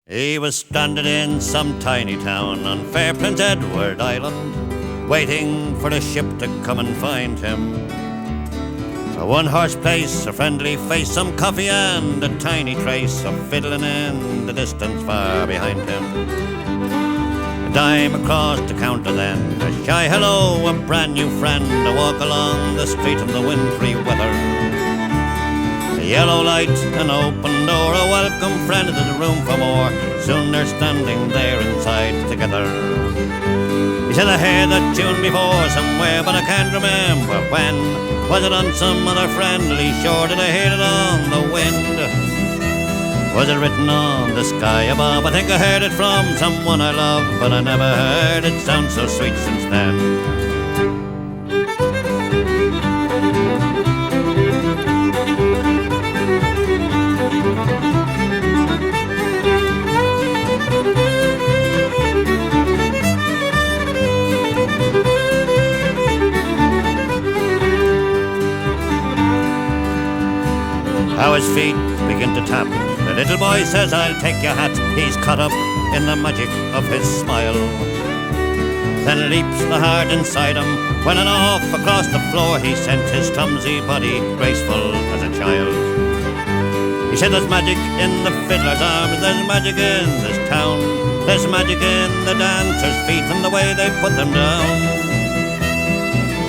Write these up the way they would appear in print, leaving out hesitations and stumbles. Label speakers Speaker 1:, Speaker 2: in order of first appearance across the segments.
Speaker 1: He was stranded in some tiny town on fair Prince Edward Island, waiting for the ship to come and find him. A one-horse place, a friendly face, some coffee and a tiny trace of fiddling in the distance far behind him. A dime across the counter then, a shy hello, a brand new friend, a walk along the street in the wintry weather. A yellow light, an open door, a welcome friend, there's room for more. Soon they're standing there inside together. He said, I heard that tune before somewhere, but I can't remember when. Was it on some other friendly shore? Did I hear it on the wind? Was it written on the sky above? I think I heard it from someone I love, but I never heard it sound so sweet since then. How his feet begin to tap. The little boy says, I'll take your hat. He's caught up in the magic of his smile. Then leaps the heart inside him, when and off across the floor he sent his clumsy body, graceful as a child. He said, there's magic in the fiddler's arms, there's magic in this town. There's magic in the dancers' feet and the way they put them down.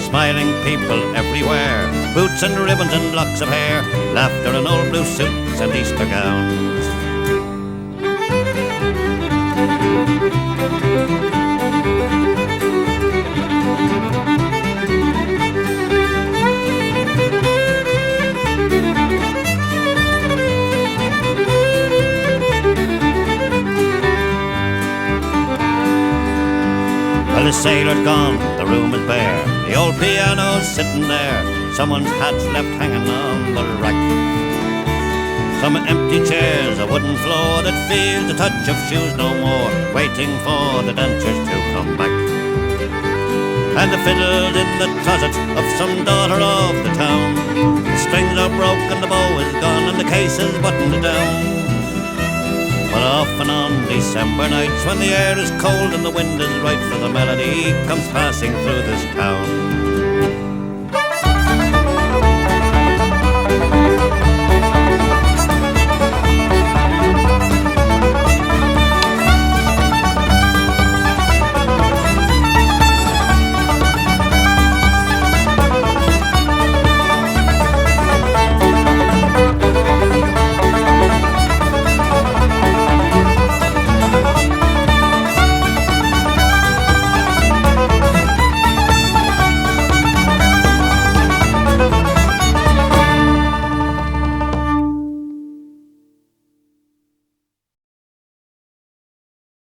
Speaker 1: Smiling people everywhere, boots and ribbons and locks of hair, laughter and old blue suits and Easter gowns. Well, the sailor's gone, the room is bare, the old piano's sitting there, someone's hat's left hanging on the rack. Some empty chairs, a wooden floor that feels the touch of shoes no more, waiting for the dancers to come back. And the fiddle's in the closet of some daughter of the town. The strings are broken, the bow is gone, and the case is buttoned down. But often on December nights, when the air is cold and the wind is right, for the melody comes passing through this town.